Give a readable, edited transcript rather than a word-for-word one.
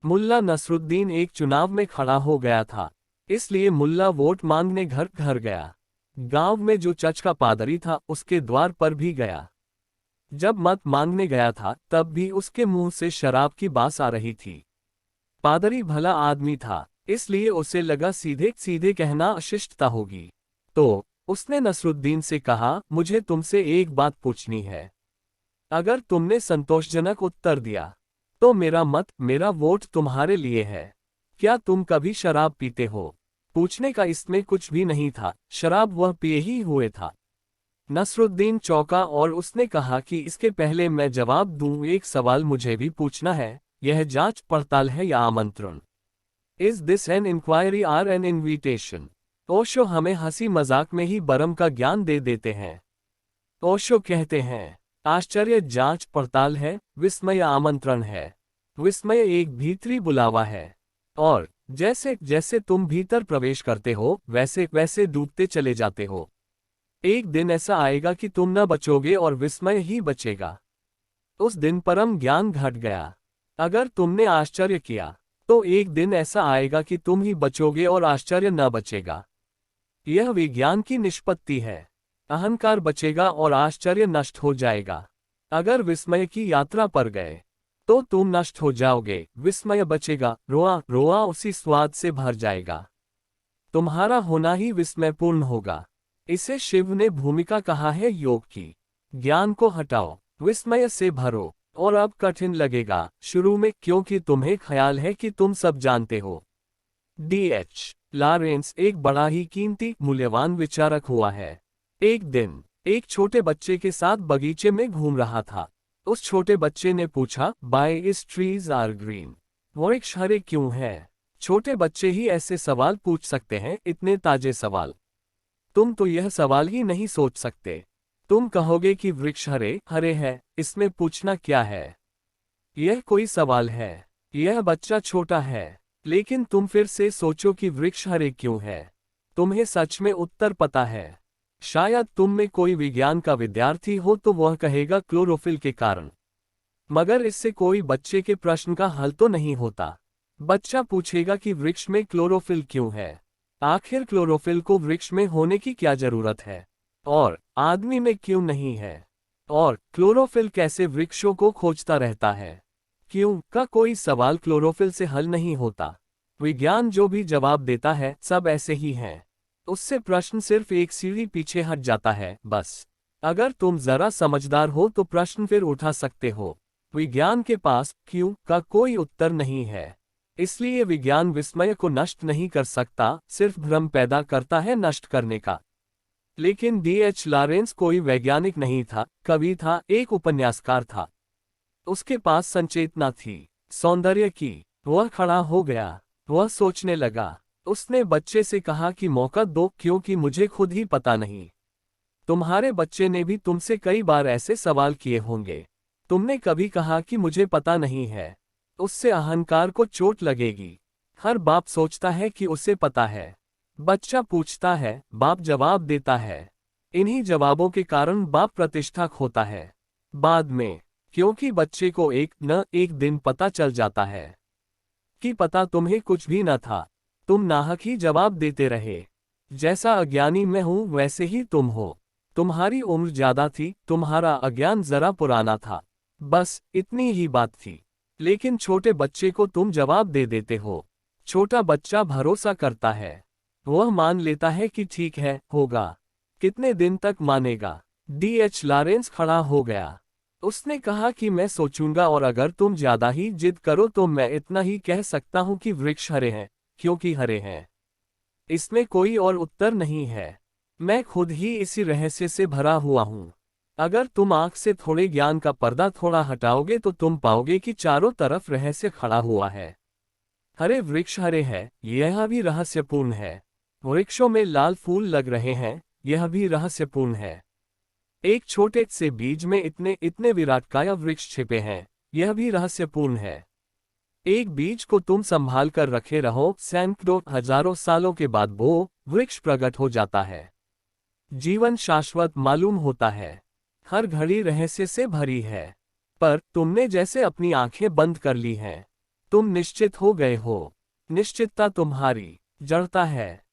मुल्ला नसरुद्दीन एक चुनाव में खड़ा हो गया था, इसलिए मुल्ला वोट मांगने घर घर गया। गांव में जो चच का पादरी था उसके द्वार पर भी गया। जब मत मांगने गया था तब भी उसके मुंह से शराब की बास आ रही थी। पादरी भला आदमी था, इसलिए उसे लगा सीधे सीधे कहना अशिष्टता होगी। तो उसने नसरुद्दीन से कहा, मुझे तुमसे एक बात पूछनी है। अगर तुमने संतोषजनक उत्तर दिया तो मेरा मत, मेरा वोट तुम्हारे लिए है। क्या तुम कभी शराब पीते हो? पूछने का इसमें कुछ भी नहीं था, शराब वह पिए ही हुए था। नसरुद्दीन चौंका और उसने कहा कि इसके पहले मैं जवाब दूं, एक सवाल मुझे भी पूछना है। यह जांच पड़ताल है या आमंत्रण? Is this an inquiry or an invitation? Osho हमें हंसी मजाक में ही बरम का ज्ञान दे देते हैं। ओशो कहते हैं, आश्चर्य जांच पड़ताल है, विस्मय आमंत्रण है। विस्मय एक भीतरी बुलावा है, और जैसे जैसे तुम भीतर प्रवेश करते हो वैसे वैसे डूबते चले जाते हो। एक दिन ऐसा आएगा कि तुम न बचोगे और विस्मय ही बचेगा। उस दिन परम ज्ञान घट गया। अगर तुमने आश्चर्य किया तो एक दिन ऐसा आएगा कि तुम ही बचोगे और आश्चर्य न बचेगा। यह विज्ञान की निष्पत्ति है। अहंकार बचेगा और आश्चर्य नष्ट हो जाएगा। अगर विस्मय की यात्रा पर गए तो तुम नष्ट हो जाओगे, विस्मय बचेगा, रोआ रोआ उसी स्वाद से भर जाएगा। तुम्हारा होना ही विस्मयपूर्ण होगा। इसे शिव ने भूमिका कहा है योग की। ज्ञान को हटाओ, विस्मय से भरो, और अब कठिन लगेगा शुरू में, क्योंकि तुम्हें ख्याल है कि तुम सब जानते हो। D.H. लॉरेंस एक बड़ा ही कीमती मूल्यवान विचारक हुआ है। एक दिन एक छोटे बच्चे के साथ बगीचे में घूम रहा था। उस छोटे बच्चे ने पूछा, why is trees are green? वृक्ष हरे क्यों है? छोटे बच्चे ही ऐसे सवाल पूछ सकते हैं, इतने ताजे सवाल। तुम तो यह सवाल ही नहीं सोच सकते। तुम कहोगे कि वृक्ष हरे हरे है, इसमें पूछना क्या है? यह कोई सवाल है? यह बच्चा छोटा है। लेकिन तुम फिर से सोचो कि वृक्ष हरे क्यों है। तुम्हें सच में उत्तर पता है। शायद तुम में कोई विज्ञान का विद्यार्थी हो तो वह कहेगा क्लोरोफिल के कारण। मगर इससे कोई बच्चे के प्रश्न का हल तो नहीं होता। बच्चा पूछेगा कि वृक्ष में क्लोरोफिल क्यों है? आखिर क्लोरोफिल को वृक्ष में होने की क्या जरूरत है? और आदमी में क्यों नहीं है? और क्लोरोफिल कैसे वृक्षों को खोजता रहता है? क्यों का कोई सवाल क्लोरोफिल से हल नहीं होता। विज्ञान जो भी जवाब देता है सब ऐसे ही हैं। उससे प्रश्न सिर्फ एक सीढ़ी पीछे हट जाता है, बस। अगर तुम जरा समझदार हो तो प्रश्न फिर उठा सकते हो। विज्ञान के पास क्यों का कोई उत्तर नहीं है। इसलिए विज्ञान विस्मय को नष्ट नहीं कर सकता, सिर्फ भ्रम पैदा करता है नष्ट करने का। लेकिन D.H. लॉरेंस कोई वैज्ञानिक नहीं था, कवि था, एक उपन्यासकार था। उसके पास संचेतना थी, सौंदर्य की। वह खड़ा हो गया। वह सोचने लगा। उसने बच्चे से कहा कि मौका दो, क्योंकि मुझे खुद ही पता नहीं। तुम्हारे बच्चे ने भी तुमसे कई बार ऐसे सवाल किए होंगे। तुमने कभी कहा कि मुझे पता नहीं है। उससे अहंकार को चोट लगेगी। हर बाप सोचता है कि उसे पता है। बच्चा पूछता है, बाप जवाब देता है। इन्हीं जवाबों के कारण बाप प्रतिष्ठा खोता है बाद में, क्योंकि बच्चे को एक न एक दिन पता चल जाता है कि पता तुम्हें कुछ भी न था। तुम नाहक ही जवाब देते रहे। जैसा अज्ञानी मैं हूं वैसे ही तुम हो। तुम्हारी उम्र ज्यादा थी, तुम्हारा अज्ञान जरा पुराना था। बस इतनी ही बात थी। लेकिन छोटे बच्चे को तुम जवाब दे देते हो। छोटा बच्चा भरोसा करता है। वह मान लेता है कि ठीक है, होगा। कितने दिन तक मानेगा? D.H. लॉरेंस खड़ा हो गया। उसने कहा कि मैं सोचूंगा, और अगर तुम ज्यादा ही जिद करो तो मैं इतना ही कह सकता हूं कि वृक्ष हरे हैं क्योंकि हरे हैं। इसमें कोई और उत्तर नहीं है। मैं खुद ही इसी रहस्य से भरा हुआ हूं। अगर तुम आंख से थोड़े ज्ञान का पर्दा थोड़ा हटाओगे तो तुम पाओगे कि चारों तरफ रहस्य खड़ा हुआ है। हरे वृक्ष हरे है, यह भी रहस्यपूर्ण है। वृक्षों में लाल फूल लग रहे हैं, यह भी रहस्यपूर्ण है। एक छोटे से बीज में इतने इतने विराटकाय वृक्ष छिपे हैं, यह भी रहस्यपूर्ण है। एक बीज को तुम संभाल कर रखे रहो, सैकड़ों हजारों सालों के बाद वो वृक्ष प्रकट हो जाता है। जीवन शाश्वत मालूम होता है। हर घड़ी रहस्य से भरी है। पर तुमने जैसे अपनी आंखें बंद कर ली हैं। तुम निश्चित हो गए हो। निश्चितता तुम्हारी जड़ता है।